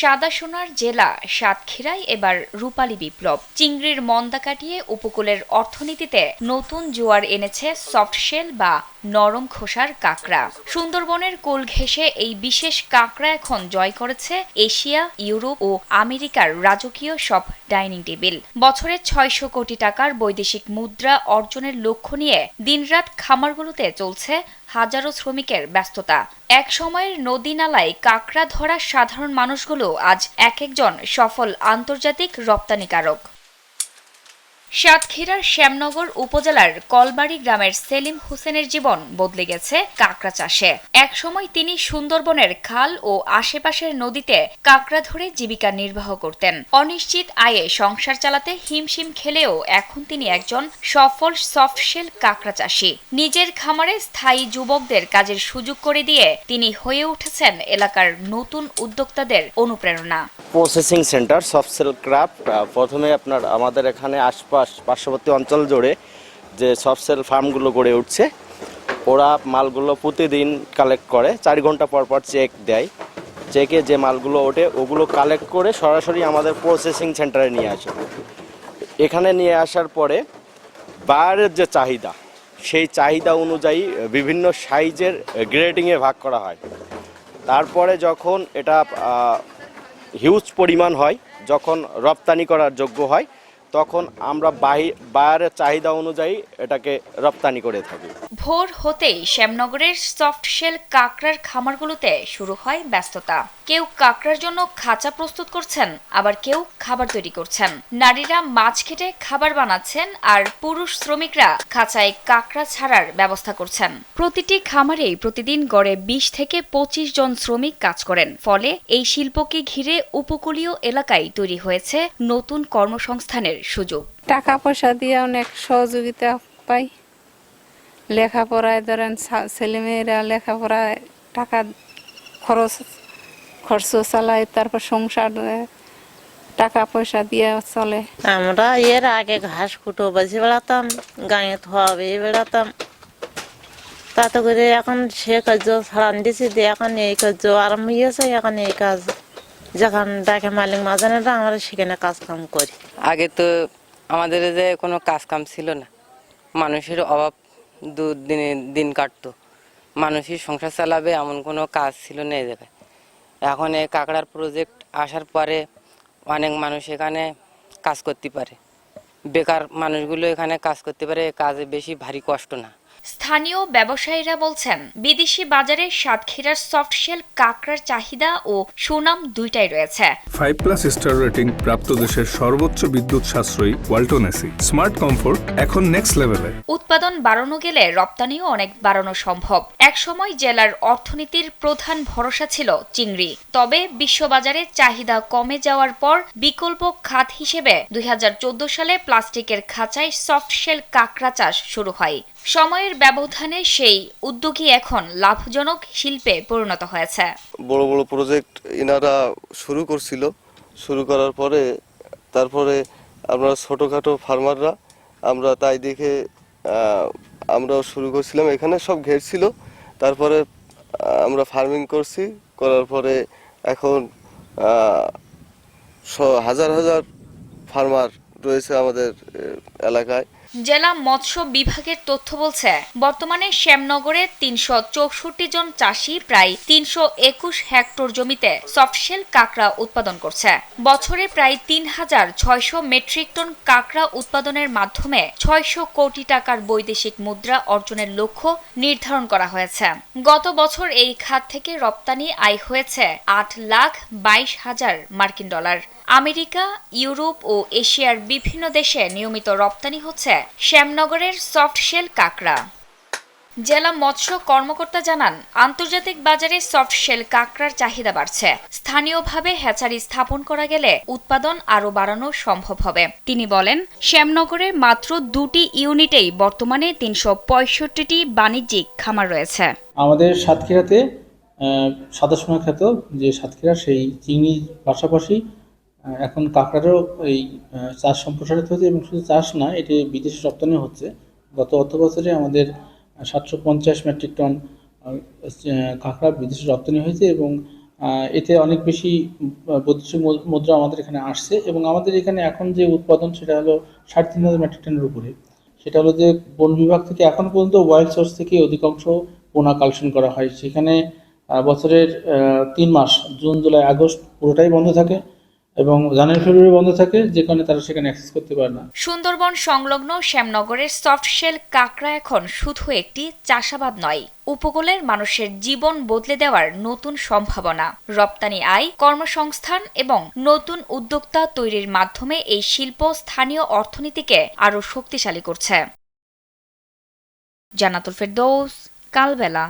সাদা সোনার জেলা সাতক্ষীরায় এবার রূপালী বিপ্লব। চিংড়ির মন্দা কাটিয়ে উপকূলের অর্থনীতিতে নতুন জোয়ার এনেছে সফটশেল বা নরম খোসার কাঁকড়া। সুন্দরবনের কোল ঘেঁষে এই বিশেষ কাঁকড়া এখন জয় করেছে এশিয়া, ইউরোপ ও আমেরিকার রাজকীয় সব ডাইনিং টেবিল। বছরে ৬০০ কোটি টাকার বৈদেশিক মুদ্রা অর্জনের লক্ষ্য নিয়ে দিনরাত খামারগুলোতে চলছে হাজারো শ্রমিকের ব্যস্ততা। এক সময়ের নদী নালায় কাঁকড়া ধরা সাধারণ মানুষগুলো আজ এক একজন সফল আন্তর্জাতিক রপ্তানিকারক। সাতক্ষীরার শ্যামনগর উপজেলার কলবাড়ি গ্রামের সেলিম হোসেনের জীবন বদলে গেছে কাঁকড়া চাষে। একসময় তিনি সুন্দরবনের খাল ও আশেপাশের নদীতে কাঁকড়া ধরে জীবিকা নির্বাহ করতেন। অনিশ্চিত আয়ে সংসার চালাতে হিমশিম খেলেও এখন তিনি একজন সফল সফটশেল কাঁকড়া চাষী। নিজের খামারে স্থায়ী যুবকদের কাজের সুযোগ করে দিয়ে তিনি হয়ে উঠেছেন এলাকার নতুন উদ্যোক্তাদের অনুপ্রেরণা। প্রসেসিং সেন্টার সফটশেল ক্রাফট প্রথমে আপনার আমাদের এখানে পার্শ্ববর্তী অঞ্চল জুড়ে যে সফটশেল ফার্মগুলো গড়ে উঠছে, ওরা মালগুলো প্রতিদিন কালেক্ট করে, 4 ঘন্টা পর পর চেক দেয়। চেকে যে মালগুলো ওঠে ওগুলো কালেক্ট করে সরাসরি আমাদের প্রসেসিং সেন্টারে নিয়ে আসে। এখানে নিয়ে আসার পরে বাইরের যে চাহিদা, সেই চাহিদা অনুযায়ী বিভিন্ন সাইজের গ্রেডিংয়ে ভাগ করা হয়। তারপরে যখন এটা হিউজ পরিমাণ হয়, যখন রপ্তানি করার যোগ্য হয়, তখন আমরা বাইরের চাহিদা অনুযায়ী এটাকে রপ্তানি করে থাকি। ভোর হতেই শ্যামনগরের সফটশেল কাঁকড়ার খামারগুলোতে শুরু হয় ব্যস্ততা। কেউ কাঁকড়ার জন্য খাঁচা প্রস্তুত করছেন, আবার কেউ খাবার তৈরি করছেন। নারীরা মাছ কেটে খাবার বানাচ্ছেন, আর পুরুষ শ্রমিকরা খাঁচায় কাঁকড়া ছাড়ার ব্যবস্থা করছেন। প্রতিটি খামারেই প্রতিদিন গড়ে ২০ থেকে ২৫ জন শ্রমিক কাজ করেন। ফলে এই শিল্পকে ঘিরে উপকূলীয় এলাকায় তৈরি হয়েছে নতুন কর্মসংস্থানের সুযোগ। টাকা পয়সা দিয়ে অনেক সহযোগিতা পাই। লেখাপড়ায় ধরেন ছেলেমেয়েরা লেখাপড়ায় টাকা খরচ চালায়, তারপর সংসার টাকা পয়সা দিয়ে চলে। আমরা এর আগে ঘাস কুটো বেশি বেড়াতাম, গাঁয়ে ধোয়া বেড়াতাম, তাতে করে এখন সে কাজ ছাড়ান দিয়েছি দিয়ে এখন এই কাজ আরম্ভ হয়েছে। এখন এই কাজ যখন ডাকে মালিক মাজানেরা আমরা সেখানে কাজ কাম করি। আগে তো আমাদের যে কোনো কাজ কাম ছিল না, মানুষের অভাব দিনে দিন কাটতো, মানুষের সংসার চালাবে এমন কোনো কাজ ছিল না এই জায়গায়। এখন এই কাঁকড়ার প্রজেক্ট আসার পরে অনেক মানুষ এখানে কাজ করতে পারে, বেকার মানুষগুলো এখানে কাজ করতে পারে, কাজে বেশি ভারী কষ্ট না। স্থানীয় ব্যবসায়ীরা বলছেন, বিদেশি বাজারে সাতক্ষীরার সফটশেল কাঁকড়ার চাহিদা ও সুনাম দুইটাই রয়েছে। 5+ স্টার রেটিং প্রাপ্ত দেশের সর্বোচ্চ বিদ্যুৎ সাশ্রয়ী ওয়ালটন এসি স্মার্ট কমফোর্ট এখন নেক্সট লেভেলে। উৎপাদন বাড়ানো গেলে রপ্তানিও অনেক বাড়ানো সম্ভব। একসময় জেলার অর্থনীতির প্রধান ভরসা ছিল চিংড়ি, তবে বিশ্ববাজারে চাহিদা কমে যাওয়ার পর বিকল্প খাত হিসেবে ২০১৪ সালে প্লাস্টিকের খাঁচায় সফটশেল কাঁকড়া চাষ শুরু হয়। সময়ের ব্যবধানে সেই উদ্যোগই এখন লাভজনক শিল্পে পরিণত হয়েছে। বড় বড় প্রজেক্ট এনারা শুরু করছিল, শুরু করার পরে তারপরে আমরা ছোটোখাটো ফার্মাররা আমরা তাই দেখে আমরাও শুরু করছিলাম। এখানে সব ঘের ছিল, তারপরে আমরা ফার্মিং করছি, করার পরে এখন হাজার হাজার ফার্মার রয়েছে আমাদের এলাকায়। জেলা মৎস্য বিভাগের তথ্য বলছে, বর্তমানে শ্যামনগরে ৩৬৪ জন চাষি প্রায় ৩২১ হেক্টর জমিতে সফটশেল কাঁকড়া উৎপাদন করছে। বছরে প্রায় ৩৬০০ মেট্রিক টন কাঁকড়া উৎপাদনের মাধ্যমে ৬০০ কোটি টাকার বৈদেশিক মুদ্রা অর্জনের লক্ষ্য নির্ধারণ করা হয়েছে। গত বছর এই খাত থেকে রপ্তানি আয় হয়েছে ৮,২২,০০০ মার্কিন ডলার। আমেরিকা, ইউরোপ ও এশিয়ার বিভিন্ন দেশে নিয়মিত রপ্তানি হচ্ছে শ্যামনগরের সফটশেল কাঁকড়া। জেলা মৎস্য কর্মকর্তা জানান, আন্তর্জাতিক বাজারে সফটশেল কাঁকড়ার চাহিদা বাড়ছে। স্থানীয়ভাবে হ্যাচারি স্থাপন করা গেলে উৎপাদন আরও বাড়ানো সম্ভব হবে। তিনি বলেন, শ্যামনগরে মাত্র 2টি ইউনিটেই বর্তমানে 365টি বাণিজ্যিক খামার রয়েছে। আমাদের সাতক্ষীরাতে সাদা সোনা খ্যাত যে সাতক্ষীরা, সেই চিংড়ির পাশাপাশি এখন কাঁকড়ারও এই চাষ সম্প্রসারিত হচ্ছে, এবং শুধু চাষ না, এটি বিদেশে রপ্তানি হচ্ছে। গত অর্থবছরে আমাদের 750 মেট্রিক টন কাঁকড়া বিদেশে রপ্তানি হয়েছে, এবং এতে অনেক বেশি বৈদেশিক মুদ্রা আমাদের এখানে আসছে এবং আমাদের এখানে এখন যে উৎপাদন সেটা হলো 3,500 মেট্রিক টনের উপরে। সেটা হলো যে বন বিভাগ থেকে এখন পর্যন্ত ওয়াইল্ড সোর্স থেকে অধিকাংশ পোনা কালেকশন করা হয়। সেখানে বছরের 3 মাস জুন, জুলাই, আগস্ট পুরোটাই বন্ধ থাকে এবং জানুয়ারি, ফেব্রুয়ারি বন্ধ থাকে, যে কারণে তারা সেখানে অ্যাক্সেস করতে পারে না। সুন্দরবন সংলগ্ন শ্যামনগরের সফটশেল কাঁকড়া এখন শুধু একটি চাষাবাদ নয়, উপকূলের মানুষের জীবন বদলে দেওয়ার নতুন সম্ভাবনা। রপ্তানি আয়, কর্মসংস্থান এবং নতুন উদ্যোক্তা তৈরির মাধ্যমে এই শিল্প স্থানীয় অর্থনীতিকে আরও শক্তিশালী করছে। জান্নাতুল ফেরদৌস, কালবেলা।